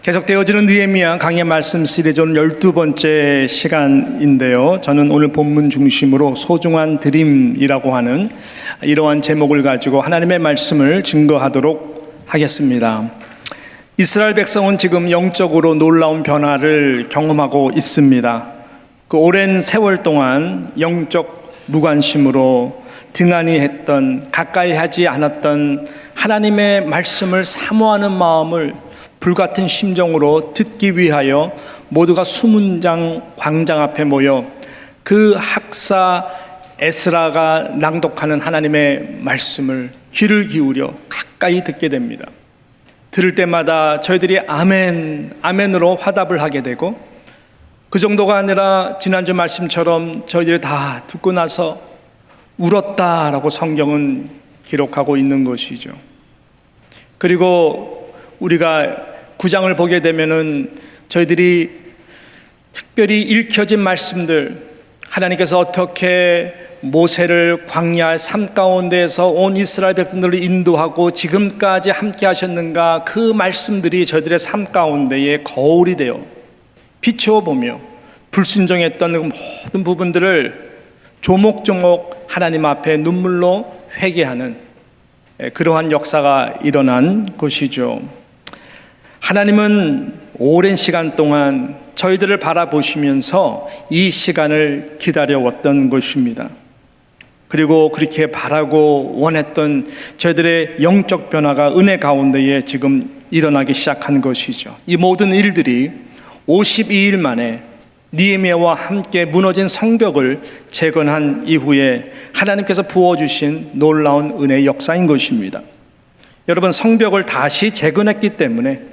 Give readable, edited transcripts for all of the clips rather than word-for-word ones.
계속되어지는 느헤미야 강의 말씀 시리즈 오늘 12번째 시간인데요. 저는 오늘 본문 중심으로 소중한 드림이라고 하는 이러한 제목을 가지고 하나님의 말씀을 증거하도록 하겠습니다. 이스라엘 백성은 지금 영적으로 놀라운 변화를 경험하고 있습니다. 그 오랜 세월 동안 영적 무관심으로 등한히 했던, 가까이 하지 않았던 하나님의 말씀을 사모하는 마음을 불같은 심정으로 듣기 위하여 모두가 수문장 광장 앞에 모여 그 학사 에스라가 낭독하는 하나님의 말씀을 귀를 기울여 가까이 듣게 됩니다. 들을 때마다 저희들이 아멘, 아멘으로 화답을 하게 되고, 그 정도가 아니라 지난주 말씀처럼 저희들이 다 듣고 나서 울었다라고 성경은 기록하고 있는 것이죠. 그리고 우리가 9장을 보게 되면은 저희들이 특별히 읽혀진 말씀들, 하나님께서 어떻게 모세를 광야 삶 가운데에서 온 이스라엘 백성들을 인도하고 지금까지 함께 하셨는가, 그 말씀들이 저희들의 삶 가운데에 거울이 되어 비추어보며 불순종했던 그 모든 부분들을 조목조목 하나님 앞에 눈물로 회개하는 그러한 역사가 일어난 것이죠. 하나님은 오랜 시간 동안 저희들을 바라보시면서 이 시간을 기다려왔던 것입니다. 그리고 그렇게 바라고 원했던 저희들의 영적 변화가 은혜 가운데에 지금 일어나기 시작한 것이죠. 이 모든 일들이 52일 만에 느헤미야와 함께 무너진 성벽을 재건한 이후에 하나님께서 부어주신 놀라운 은혜의 역사인 것입니다. 여러분, 성벽을 다시 재건했기 때문에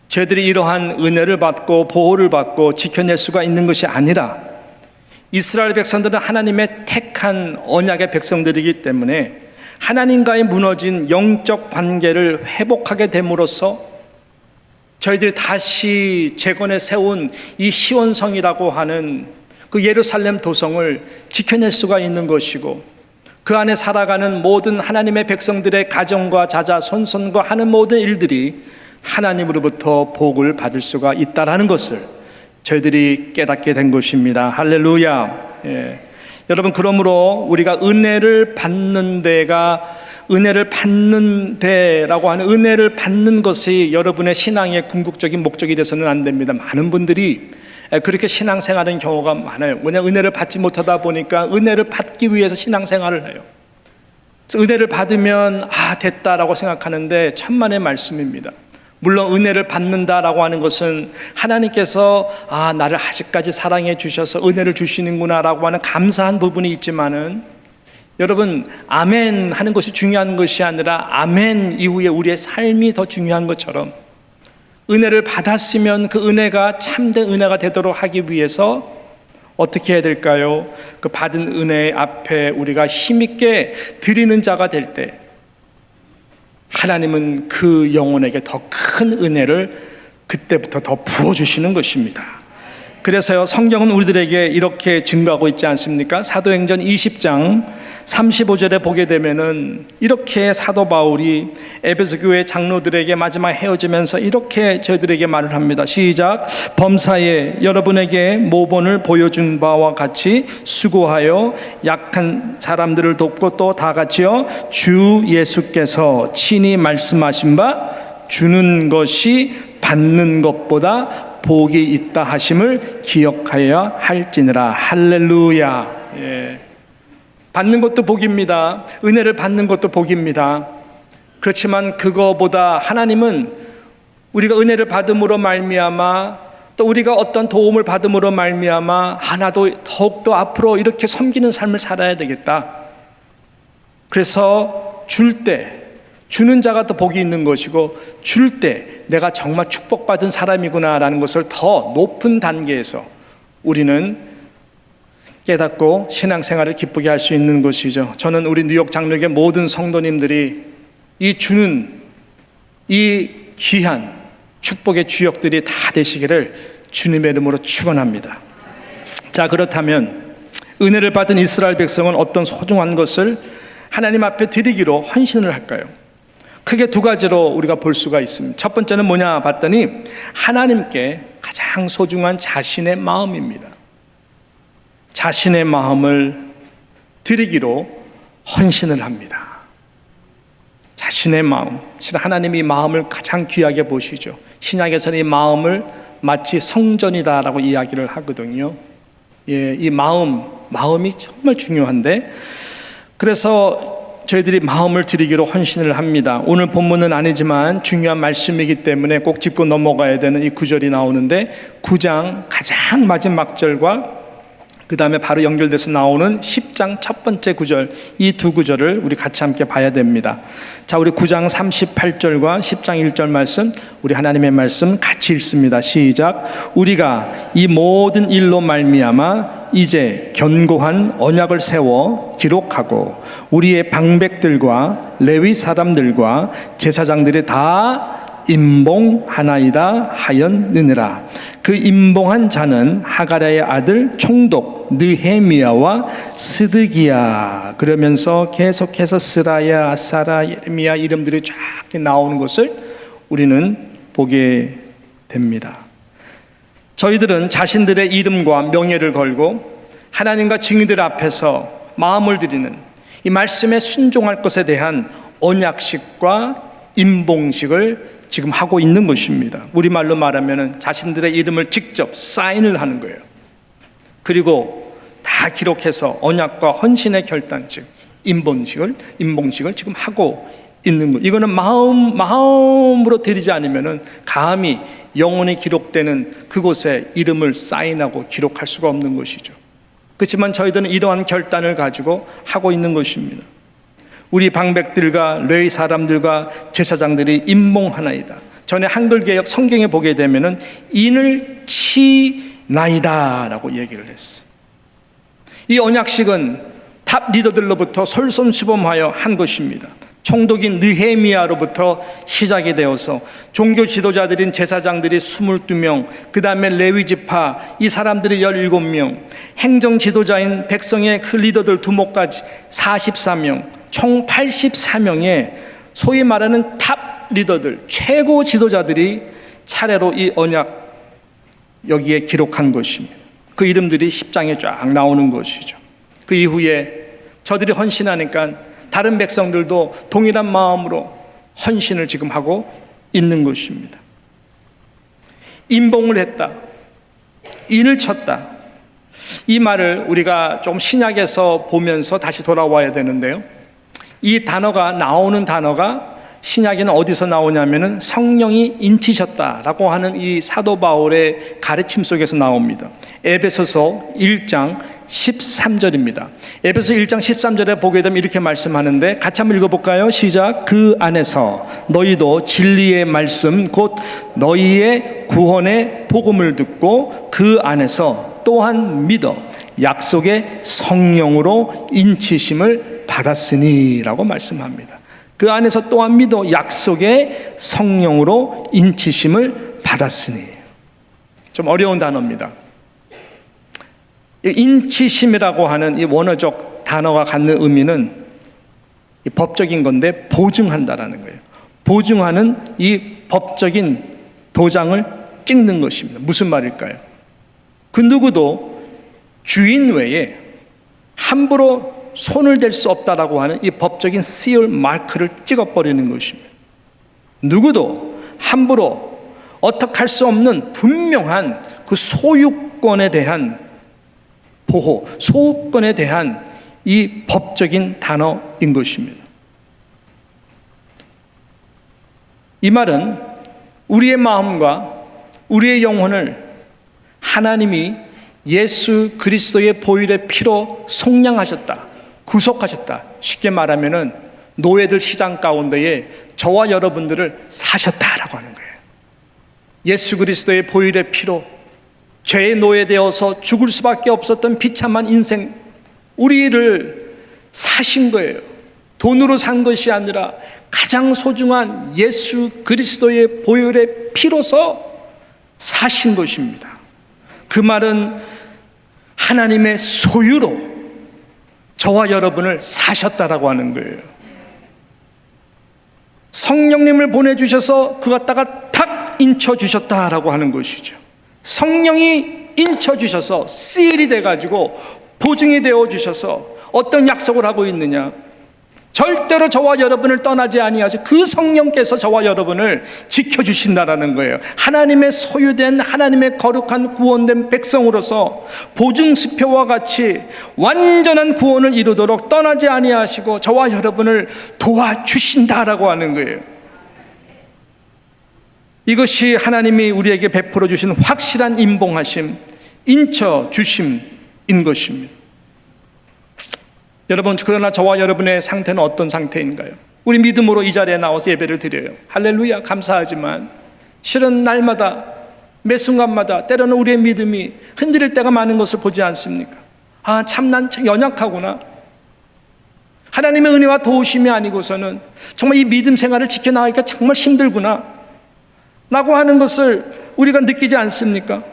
저희들이 이러한 은혜를 받고 보호를 받고 지켜낼 수가 있는 것이 아니라, 이스라엘 백성들은 하나님의 택한 언약의 백성들이기 때문에 하나님과의 무너진 영적 관계를 회복하게 됨으로써 저희들이 다시 재건해 세운 이 시온성이라고 하는 그 예루살렘 도성을 지켜낼 수가 있는 것이고, 그 안에 살아가는 모든 하나님의 백성들의 가정과 자자 손손과 하는 모든 일들이 하나님으로부터 복을 받을 수가 있다라는 것을 저희들이 깨닫게 된 것입니다. 할렐루야. 예. 여러분, 그러므로 우리가 은혜를 받는 데라고 하는 은혜를 받는 것이 여러분의 신앙의 궁극적인 목적이 돼서는 안 됩니다. 많은 분들이 그렇게 신앙생활하는 경우가 많아요. 왜냐하면 은혜를 받지 못하다 보니까 은혜를 받기 위해서 신앙생활을 해요. 은혜를 받으면 됐다라고 생각하는데 천만의 말씀입니다. 물론 은혜를 받는다라고 하는 것은 하나님께서 나를 아직까지 사랑해 주셔서 은혜를 주시는구나 라고 하는 감사한 부분이 있지만은, 여러분, 아멘 하는 것이 중요한 것이 아니라 아멘 이후에 우리의 삶이 더 중요한 것처럼, 은혜를 받았으면 그 은혜가 참된 은혜가 되도록 하기 위해서 어떻게 해야 될까요? 그 받은 은혜 앞에 우리가 힘있게 드리는 자가 될 때 하나님은 그 영혼에게 더 큰 은혜를 그때부터 더 부어주시는 것입니다. 그래서요, 성경은 우리들에게 이렇게 증거하고 있지 않습니까? 사도행전 20장 35절에 보게 되면은 이렇게 사도 바울이 에베소 교회 장로들에게 마지막 헤어지면서 이렇게 저희들에게 말을 합니다. 시작. 범사에 여러분에게 모본을 보여준 바와 같이 수고하여 약한 사람들을 돕고 또 다 같이요, 주 예수께서 친히 말씀하신 바 주는 것이 받는 것보다 복이 있다 하심을 기억하여야 할지니라. 할렐루야. 예. 받는 것도 복입니다. 은혜를 받는 것도 복입니다. 그렇지만 그거보다 하나님은 우리가 은혜를 받음으로 말미암아, 또 우리가 어떤 도움을 받음으로 말미암아 나도 더욱더 앞으로 이렇게 섬기는 삶을 살아야 되겠다. 그래서 줄 때 주는 자가 더 복이 있는 것이고, 줄 때 내가 정말 축복받은 사람이구나 라는 것을 더 높은 단계에서 우리는 깨닫고 신앙생활을 기쁘게 할 수 있는 것이죠. 저는 우리 뉴욕 장로교회 모든 성도님들이 이 주는 이 귀한 축복의 주역들이 다 되시기를 주님의 이름으로 축원합니다. 자, 그렇다면 은혜를 받은 이스라엘 백성은 어떤 소중한 것을 하나님 앞에 드리기로 헌신을 할까요? 크게 두 가지로 우리가 볼 수가 있습니다. 첫 번째는 뭐냐 봤더니 하나님께 가장 소중한 자신의 마음입니다. 자신의 마음을 드리기로 헌신을 합니다. 자신의 마음, 실은 하나님이 마음을 가장 귀하게 보시죠. 신약에서는 이 마음을 마치 성전이다라고 이야기를 하거든요. 이 마음이 정말 중요한데, 그래서 저희들이 마음을 드리기로 헌신을 합니다. 오늘 본문은 아니지만 중요한 말씀이기 때문에 꼭 짚고 넘어가야 되는 이 구절이 나오는데, 9장 가장 마지막 절과 그 다음에 바로 연결돼서 나오는 10장 첫 번째 구절, 이 두 구절을 우리 같이 함께 봐야 됩니다. 자, 우리 9장 38절과 10장 1절 말씀, 우리 하나님의 말씀 같이 읽습니다. 시작. 우리가 이 모든 일로 말미암아 이제 견고한 언약을 세워 기록하고 우리의 방백들과 레위 사람들과 제사장들이 다 임봉하나이다 하였느니라. 그 임봉한 자는 하가랴의 아들 총독 느헤미야와 스드기야, 그러면서 계속해서 스라야, 아사라, 예레미야 이름들이 쫙 나오는 것을 우리는 보게 됩니다. 저희들은 자신들의 이름과 명예를 걸고 하나님과 증인들 앞에서 마음을 드리는 이 말씀에 순종할 것에 대한 언약식과 임봉식을 지금 하고 있는 것입니다. 우리말로 말하면 자신들의 이름을 직접 사인을 하는 거예요. 그리고 다 기록해서 언약과 헌신의 결단식, 임봉식을 지금 하고 있는 것. 이거는 마음으로 드리지 않으면은 감히 영혼이 기록되는 그곳에 이름을 사인하고 기록할 수가 없는 것이죠. 그렇지만 저희들은 이러한 결단을 가지고 하고 있는 것입니다. 우리 방백들과 레위 사람들과 제사장들이 임봉하나이다. 전에 한글개역 성경에 보게 되면은 인을 치나이다 라고 얘기를 했어요. 이 언약식은 탑 리더들로부터 솔선수범하여 한 것입니다. 총독인 느헤미야로부터 시작이 되어서 종교 지도자들인 제사장들이 22명, 그 다음에 레위지파 이 사람들이 17명, 행정 지도자인 백성의 그 리더들 두목까지 44명, 총 84명의 소위 말하는 탑 리더들, 최고 지도자들이 차례로 이 언약 여기에 기록한 것입니다. 그 이름들이 10장에 쫙 나오는 것이죠. 그 이후에 저들이 헌신하니까 다른 백성들도 동일한 마음으로 헌신을 지금 하고 있는 것입니다. 임봉을 했다, 인을 쳤다, 이 말을 우리가 좀 신약에서 보면서 다시 돌아와야 되는데요, 이 단어가 나오는 단어가 신약에는 어디서 나오냐면은 성령이 인치셨다라고 하는 이 사도 바울의 가르침 속에서 나옵니다. 에베소서 1장 13절입니다. 에베소 1장 13절에 보게 되면 이렇게 말씀하는데, 같이 한번 읽어볼까요? 시작. 그 안에서 너희도 진리의 말씀 곧 너희의 구원의 복음을 듣고 그 안에서 또한 믿어 약속의 성령으로 인치심을 받았으니 라고 말씀합니다. 그 안에서 또한 믿어 약속의 성령으로 인치심을 받았으니. 좀 어려운 단어입니다. 인치심이라고 하는 이 원어적 단어가 갖는 의미는 법적인 건데 보증한다라는 거예요. 보증하는 이 법적인 도장을 찍는 것입니다. 무슨 말일까요? 그 누구도 주인 외에 함부로 손을 댈 수 없다라고 하는 이 법적인 seal 마크를 찍어버리는 것입니다. 누구도 함부로 어떻게 할 수 없는 분명한 그 소유권에 대한 보호, 소유권에 대한 이 법적인 단어인 것입니다. 이 말은 우리의 마음과 우리의 영혼을 하나님이 예수 그리스도의 보혈의 피로 속량하셨다, 구속하셨다. 쉽게 말하면은 노예들 시장 가운데에 저와 여러분들을 사셨다라고 하는 거예요. 예수 그리스도의 보혈의 피로 죄의 노예되어서 죽을 수밖에 없었던 비참한 인생, 우리를 사신 거예요. 돈으로 산 것이 아니라 가장 소중한 예수 그리스도의 보혈의 피로서 사신 것입니다. 그 말은 하나님의 소유로 저와 여러분을 사셨다라고 하는 거예요. 성령님을 보내주셔서 그 갖다가 탁 인쳐주셨다라고 하는 것이죠. 성령이 인쳐주셔서 시일이 돼가지고 보증이 되어주셔서 어떤 약속을 하고 있느냐, 절대로 저와 여러분을 떠나지 아니하시고 그 성령께서 저와 여러분을 지켜주신다라는 거예요. 하나님의 소유된, 하나님의 거룩한 구원된 백성으로서 보증수표와 같이 완전한 구원을 이루도록 떠나지 아니하시고 저와 여러분을 도와주신다라고 하는 거예요. 이것이 하나님이 우리에게 베풀어 주신 확실한 인봉하심, 인쳐주심인 것입니다. 여러분, 그러나 저와 여러분의 상태는 어떤 상태인가요? 우리 믿음으로 이 자리에 나와서 예배를 드려요. 할렐루야, 감사하지만 실은 날마다 매 순간마다 때로는 우리의 믿음이 흔들릴 때가 많은 것을 보지 않습니까? 아, 참 난 연약하구나. 하나님의 은혜와 도우심이 아니고서는 정말 이 믿음 생활을 지켜나가기가 정말 힘들구나 라고 하는 것을 우리가 느끼지 않습니까?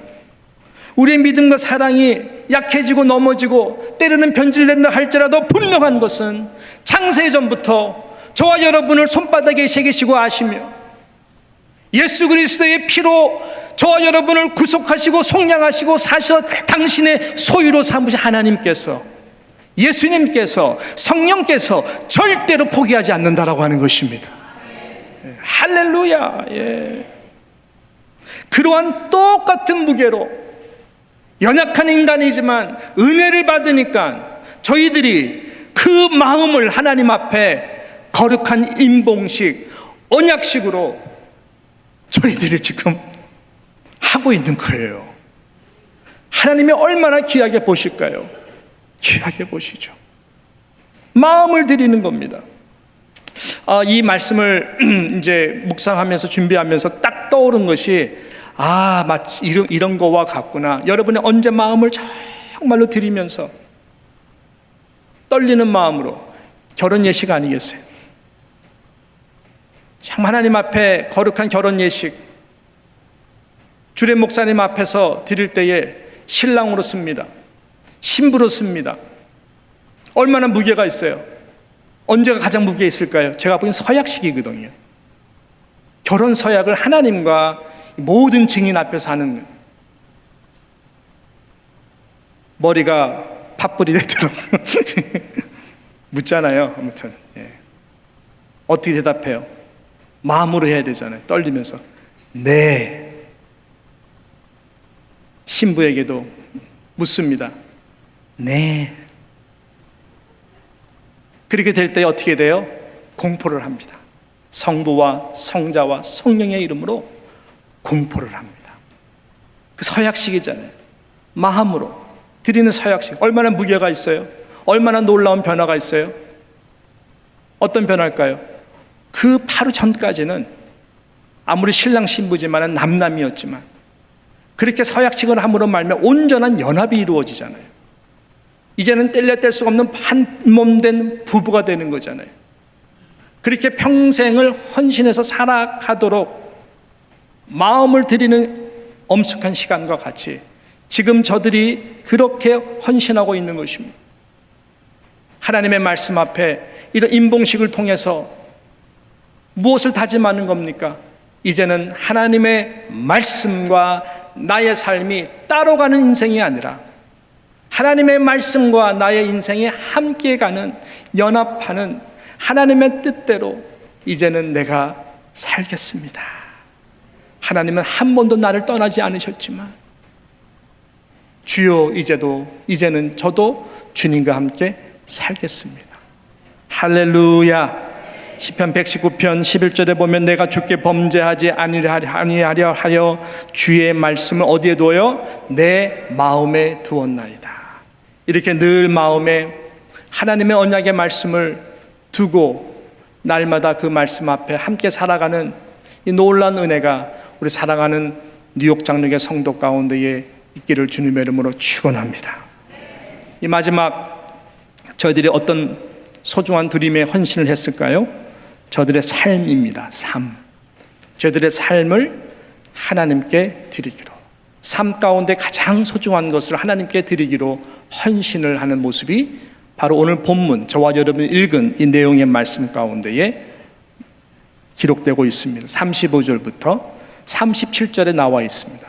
우리의 믿음과 사랑이 약해지고 넘어지고 때로는 변질된다 할지라도 분명한 것은 창세전부터 저와 여러분을 손바닥에 새기시고 아시며 예수 그리스도의 피로 저와 여러분을 구속하시고 속량하시고 사셔 당신의 소유로 삼으신 하나님께서, 예수님께서, 성령께서 절대로 포기하지 않는다라고 하는 것입니다. 할렐루야. 예. 그러한 똑같은 무게로 연약한 인간이지만 은혜를 받으니까 저희들이 그 마음을 하나님 앞에 거룩한 인봉식, 언약식으로 저희들이 지금 하고 있는 거예요. 하나님이 얼마나 귀하게 보실까요? 귀하게 보시죠. 마음을 드리는 겁니다. 이 말씀을 이제 묵상하면서 준비하면서 딱 떠오른 것이 마치 이런 거와 같구나. 여러분이 언제 마음을 정말로 드리면서 떨리는 마음으로 결혼 예식 아니겠어요? 참 하나님 앞에 거룩한 결혼 예식 주례 목사님 앞에서 드릴 때에 신랑으로 씁니다. 신부로 씁니다. 얼마나 무게가 있어요? 언제가 가장 무게 있을까요? 제가 보기엔 서약식이거든요. 결혼 서약을 하나님과 모든 증인 앞에서 하는, 머리가 팥불이 되도록 묻잖아요. 아무튼 어떻게 대답해요? 마음으로 해야 되잖아요. 떨리면서 네. 신부에게도 묻습니다. 네. 그렇게 될 때 어떻게 돼요? 공포를 합니다. 성부와 성자와 성령의 이름으로 공포를 합니다. 그 서약식이잖아요. 마음으로 드리는 서약식. 얼마나 무게가 있어요? 얼마나 놀라운 변화가 있어요? 어떤 변화일까요? 그 바로 전까지는 아무리 신랑 신부지만 남남이었지만 그렇게 서약식을 함으로 말미암아 온전한 연합이 이루어지잖아요. 이제는 뗄래야 뗄 수가 없는 한 몸 된 부부가 되는 거잖아요. 그렇게 평생을 헌신해서 살아가도록 마음을 드리는 엄숙한 시간과 같이 지금 저들이 그렇게 헌신하고 있는 것입니다. 하나님의 말씀 앞에 이런 인봉식을 통해서 무엇을 다짐하는 겁니까? 이제는 하나님의 말씀과 나의 삶이 따로 가는 인생이 아니라 하나님의 말씀과 나의 인생이 함께 가는, 연합하는 하나님의 뜻대로 이제는 내가 살겠습니다. 하나님은 한 번도 나를 떠나지 않으셨지만 주여 이제는 저도 주님과 함께 살겠습니다. 할렐루야. 시편 119편 11절에 보면 내가 주께 범죄하지 아니하려 하여 주의 말씀을 어디에 두어요? 내 마음에 두었나이다. 이렇게 늘 마음에 하나님의 언약의 말씀을 두고 날마다 그 말씀 앞에 함께 살아가는 이 놀라운 은혜가 우리 사랑하는 뉴욕 장로교 성도 가운데에 있기를 주님의 이름으로 축원합니다. 이 마지막 저희들이 어떤 소중한 드림에 헌신을 했을까요? 저들의 삶입니다. 삶. 저들의 삶을 하나님께 드리기로, 삶 가운데 가장 소중한 것을 하나님께 드리기로 헌신을 하는 모습이 바로 오늘 본문, 저와 여러분이 읽은 이 내용의 말씀 가운데에 기록되고 있습니다. 35절부터 37절에 나와 있습니다.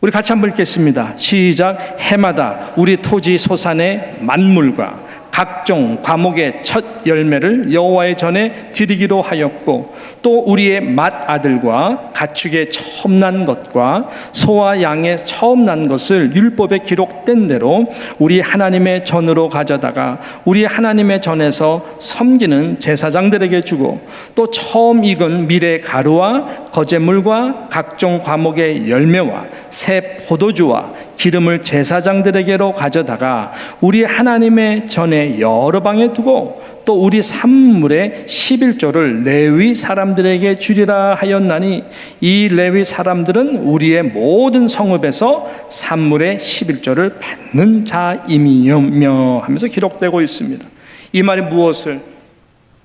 우리 같이 한번 읽겠습니다. 시작. 해마다 우리 토지 소산의 만물과 각종 과목의 첫 열매를 여호와의 전에 드리기로 하였고, 또 우리의 맏아들과 가축의 처음 난 것과 소와 양의 처음 난 것을 율법에 기록된 대로 우리 하나님의 전으로 가져다가 우리 하나님의 전에서 섬기는 제사장들에게 주고, 또 처음 익은 밀의 가루와 거제물과 각종 과목의 열매와 새 포도주와 기름을 제사장들에게로 가져다가 우리 하나님의 전에 여러 방에 두고, 또 우리 산물의 11조를 레위 사람들에게 주리라 하였나니, 이 레위 사람들은 우리의 모든 성읍에서 산물의 11조를 받는 자임이며 하면서 기록되고 있습니다. 이 말이 무엇을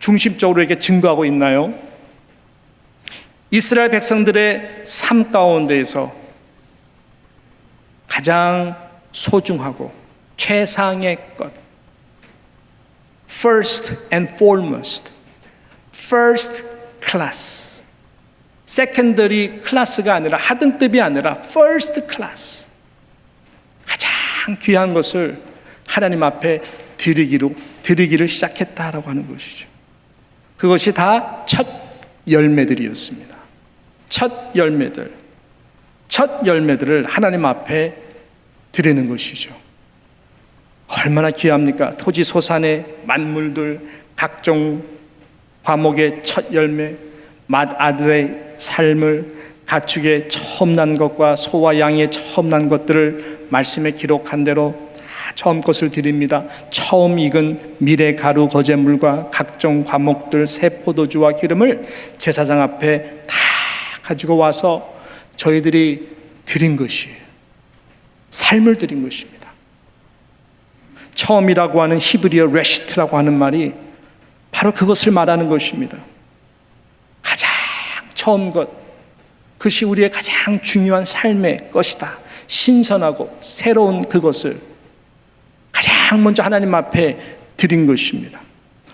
중심적으로 이렇게 증거하고 있나요? 이스라엘 백성들의 삶 가운데에서 가장 소중하고 최상의 것, first and foremost, first class, secondary class가 아니라 하등급이 아니라 first class, 가장 귀한 것을 하나님 앞에 드리기를 시작했다라고 하는 것이죠. 그것이 다 첫 열매들이었습니다. 첫 열매들을 하나님 앞에 드리는 것이죠. 얼마나 귀합니까? 토지 소산의 만물들, 각종 과목의 첫 열매, 맏아들의 삶을, 가축의 처음 난 것과 소와 양의 처음 난 것들을 말씀에 기록한 대로 다 처음 것을 드립니다. 처음 익은 밀의 가루 거제물과 각종 과목들, 새 포도주와 기름을 제사장 앞에 다 가지고 와서 저희들이 드린 것이에요. 삶을 드린 것입니다. 처음이라고 하는 히브리어 레시트라고 하는 말이 바로 그것을 말하는 것입니다. 가장 처음 것, 그것이 우리의 가장 중요한 삶의 것이다. 신선하고 새로운 그것을 가장 먼저 하나님 앞에 드린 것입니다.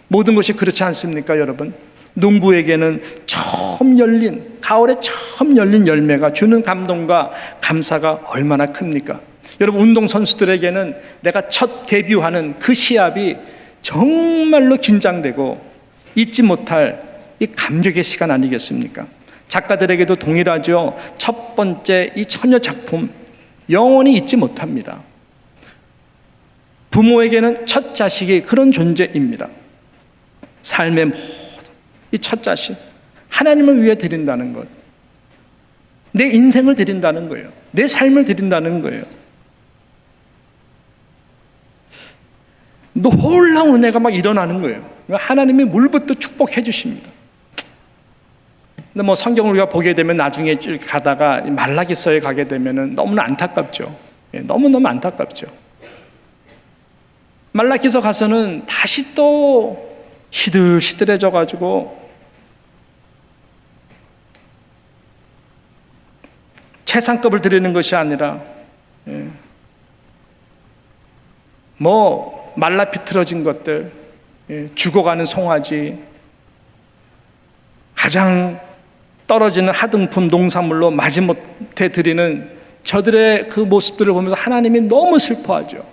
모든 것이 그렇지 않습니까, 여러분? 농부에게는 가을에 처음 열린 열매가 주는 감동과 감사가 얼마나 큽니까? 여러분, 운동선수들에게는 내가 첫 데뷔하는 그 시합이 정말로 긴장되고 잊지 못할 이 감격의 시간 아니겠습니까? 작가들에게도 동일하죠. 첫 번째 이 처녀 작품 영원히 잊지 못합니다. 부모에게는 첫 자식이 그런 존재입니다. 삶의 모든 이 첫 자식, 하나님을 위해 드린다는 것, 내 인생을 드린다는 거예요. 내 삶을 드린다는 거예요. 놀라운 은혜가 막 일어나는 거예요. 하나님이 물부터 축복해 주십니다. 근데 뭐 성경을 우리가 보게 되면 나중에 가다가 말라기서에 가게 되면은 너무나 안타깝죠. 너무너무 안타깝죠. 말라기서 가서는 다시 또 시들시들해져 가지고 최상급을 드리는 것이 아니라 뭐 말라 비틀어진 것들, 죽어가는 송아지, 가장 떨어지는 하등품 농산물로 마지못해 드리는 저들의 그 모습들을 보면서 하나님이 너무 슬퍼하죠.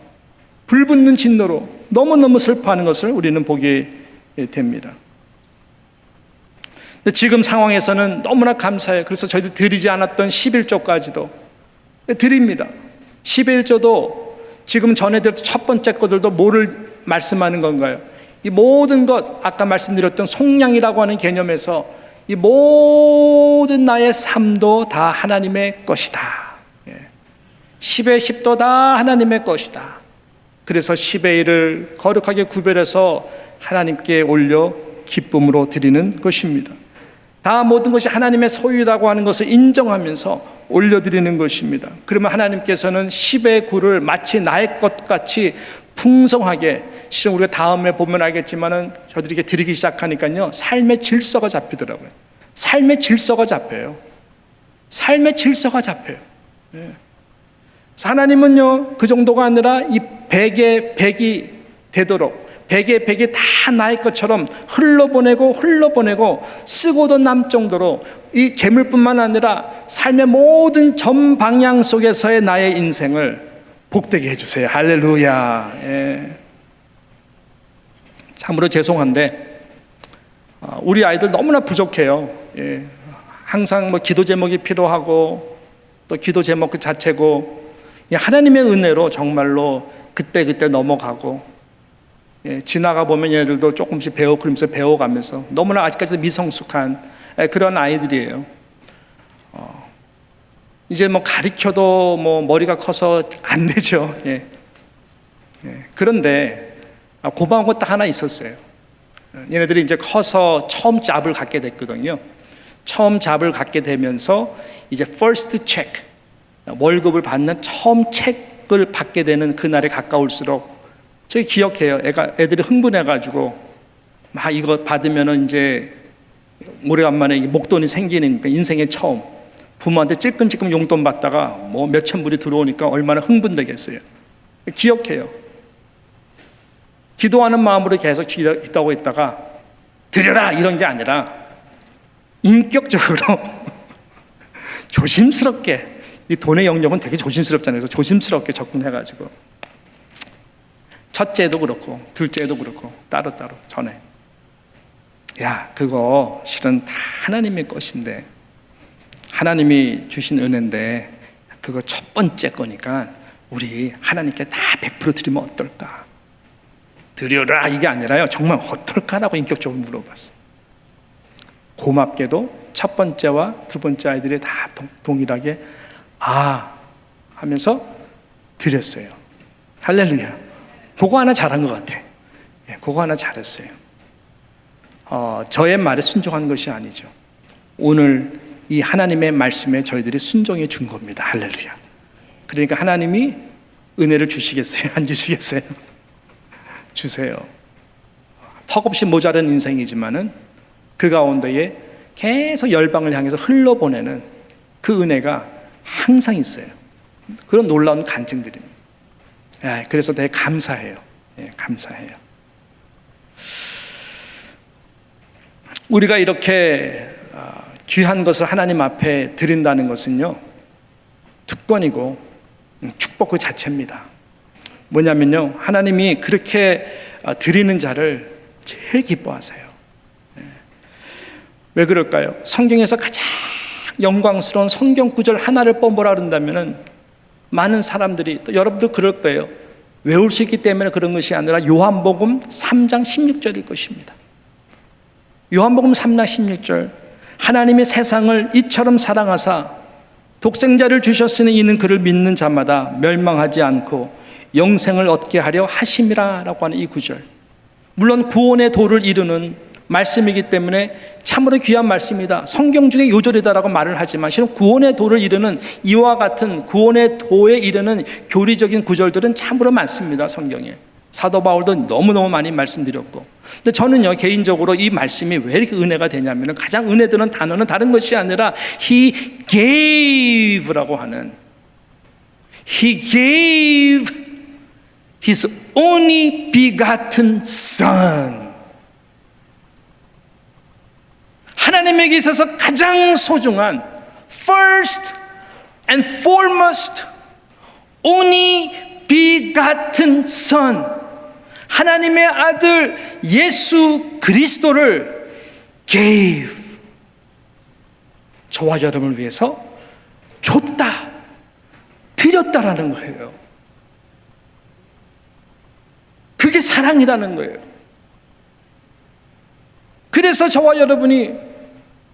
불붙는 진노로 너무너무 슬퍼하는 것을 우리는 보게 됩니다. 지금 상황에서는 너무나 감사해요. 그래서 저희들 드리지 않았던 11조까지도 드립니다. 11조도 지금 전해드렸던 첫 번째 것들도 뭐를 말씀하는 건가요? 이 모든 것, 아까 말씀드렸던 속량이라고 하는 개념에서 이 모든 나의 삶도 다 하나님의 것이다. 10의 10도 다 하나님의 것이다. 그래서 10의 1을 거룩하게 구별해서 하나님께 올려 기쁨으로 드리는 것입니다. 다 모든 것이 하나님의 소유라고 하는 것을 인정하면서 올려드리는 것입니다. 그러면 하나님께서는 10의 9를 마치 나의 것 같이 풍성하게, 실은 우리가 다음에 보면 알겠지만은 저들이 이렇게 드리기 시작하니까요, 삶의 질서가 잡히더라고요. 삶의 질서가 잡혀요. 삶의 질서가 잡혀요. 그래서 하나님은요, 그 정도가 아니라 이 100의 100이 되도록 백에 다 나의 것처럼 흘러보내고 쓰고도 남 정도로 이 재물뿐만 아니라 삶의 모든 전 방향 속에서의 나의 인생을 복되게 해주세요. 할렐루야. 예. 참으로 죄송한데 우리 아이들 너무나 부족해요. 예. 항상 뭐 기도 제목이 필요하고 또 기도 제목 그 자체고 하나님의 은혜로 정말로 그때 넘어가고, 예, 지나가 보면 얘들도 조금씩 그러면서 배워가면서 너무나 아직까지도 미성숙한 그런 아이들이에요. 이제 뭐 가르쳐도 뭐 머리가 커서 안 되죠. 예. 예. 그런데 고마운 거 딱 하나 있었어요. 얘네들이 이제 커서 처음 잡을 갖게 됐거든요. 처음 잡을 갖게 되면서 이제 first check, 월급을 받는 처음 책을 받게 되는 그날에 가까울수록 저희 기억해요. 애들이 흥분해가지고 막 이거 받으면은 이제 오래간만에 목돈이 생기니까 인생의 처음 부모한테 찔끔찔끔 용돈 받다가 뭐 몇천 불이 들어오니까 얼마나 흥분되겠어요. 기억해요. 기도하는 마음으로 계속 기도하고 있다가 드려라 이런 게 아니라 인격적으로 조심스럽게, 이 돈의 영역은 되게 조심스럽잖아요. 그래서 조심스럽게 접근해가지고 첫째도 그렇고 둘째도 그렇고 따로따로 전해. 야, 그거 실은 다 하나님의 것인데, 하나님이 주신 은혜인데 그거 첫 번째 거니까 우리 하나님께 다 100% 드리면 어떨까? 드려라 이게 아니라요, 정말 어떨까라고 인격적으로 물어봤어요. 고맙게도 첫 번째와 두 번째 아이들이 다 동일하게 하면서 드렸어요. 할렐루야. 그거 하나 잘한 것 같아. 예, 그거 하나 잘했어요. 저의 말에 순종한 것이 아니죠. 오늘 이 하나님의 말씀에 저희들이 순종해 준 겁니다. 할렐루야. 그러니까 하나님이 은혜를 주시겠어요? 안 주시겠어요? 주세요. 턱없이 모자란 인생이지만은 그 가운데에 계속 열방을 향해서 흘러보내는 그 은혜가 항상 있어요. 그런 놀라운 간증들입니다. 그래서 되게 감사해요. 감사해요. 우리가 이렇게 귀한 것을 하나님 앞에 드린다는 것은요, 특권이고 축복 그 자체입니다. 뭐냐면요, 하나님이 그렇게 드리는 자를 제일 기뻐하세요. 왜 그럴까요? 성경에서 가장 영광스러운 성경 구절 하나를 뽑으라 그런다면은 많은 사람들이, 또 여러분도 그럴 거예요. 외울 수 있기 때문에 그런 것이 아니라 요한복음 3장 16절일 것입니다. 요한복음 3장 16절, 하나님이 세상을 이처럼 사랑하사 독생자를 주셨으니 이는 그를 믿는 자마다 멸망하지 않고 영생을 얻게 하려 하심이라 라고 하는 이 구절, 물론 구원의 도를 이루는 말씀이기 때문에 참으로 귀한 말씀이다, 성경 중에 요절이다라고 말을 하지만 실은 구원의 도를 이루는 이와 같은 구원의 도에 이르는 교리적인 구절들은 참으로 많습니다. 성경에 사도 바울도 너무너무 많이 말씀드렸고, 근데 저는요 개인적으로 이 말씀이 왜 이렇게 은혜가 되냐면 가장 은혜 드는 단어는 다른 것이 아니라 He gave라고 하는, He gave His only begotten Son. 하나님에게 있어서 가장 소중한 first and foremost only begotten Son, 하나님의 아들 예수 그리스도를 gave, 저와 여러분을 위해서 줬다, 드렸다라는 거예요. 그게 사랑이라는 거예요. 그래서 저와 여러분이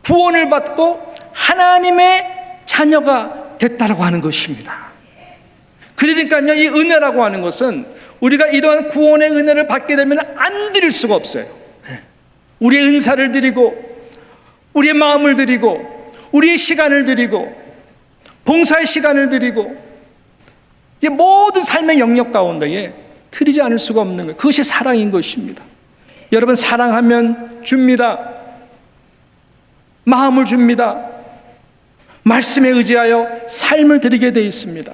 구원을 받고 하나님의 자녀가 됐다라고 하는 것입니다. 그러니까요, 이 은혜라고 하는 것은 우리가 이러한 구원의 은혜를 받게 되면 안 드릴 수가 없어요. 우리의 은사를 드리고, 우리의 마음을 드리고, 우리의 시간을 드리고, 봉사의 시간을 드리고, 이 모든 삶의 영역 가운데에 드리지 않을 수가 없는 거예요. 그것이 사랑인 것입니다. 여러분, 사랑하면 줍니다. 마음을 줍니다. 말씀에 의지하여 삶을 드리게 되어 있습니다.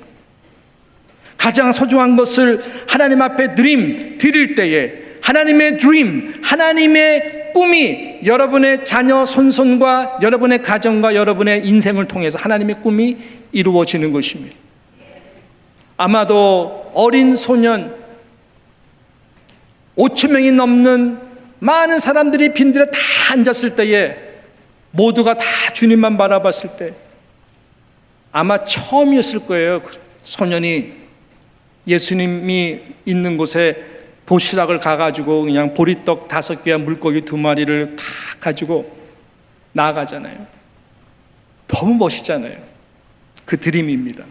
가장 소중한 것을 하나님 앞에 드릴 때에 하나님의 드림, 하나님의 꿈이 여러분의 자녀 손손과 여러분의 가정과 여러분의 인생을 통해서 하나님의 꿈이 이루어지는 것입니다. 아마도 어린 소년 5천 명이 넘는 많은 사람들이 빈들에 다 앉았을 때에 모두가 다 주님만 바라봤을 때 아마 처음이었을 거예요. 소년이 예수님이 있는 곳에 도시락을 가가지고 그냥 보리떡 5개와 물고기 2마리를 다 가지고 나아가잖아요. 너무 멋있잖아요. 그 드림입니다.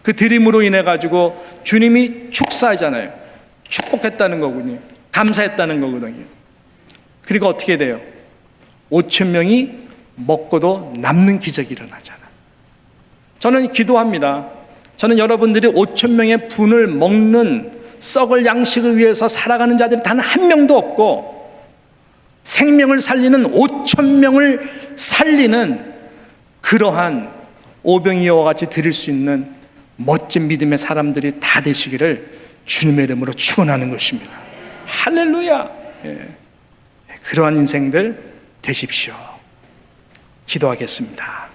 그 드림으로 인해 가지고 주님이 축사하잖아요. 축복했다는 거군요. 감사했다는 거거든요. 그리고 어떻게 돼요? 5천 명이 먹고도 남는 기적이 일어나잖아. 저는 기도합니다. 저는 여러분들이 5천 명의 분을 먹는 썩을 양식을 위해서 살아가는 자들이 단 한 명도 없고 생명을 살리는 5천 명을 살리는 그러한 오병이어와 같이 드릴 수 있는 멋진 믿음의 사람들이 다 되시기를 주님의 이름으로 축원하는 것입니다. 할렐루야. 그러한 인생들 되십시오. 기도하겠습니다.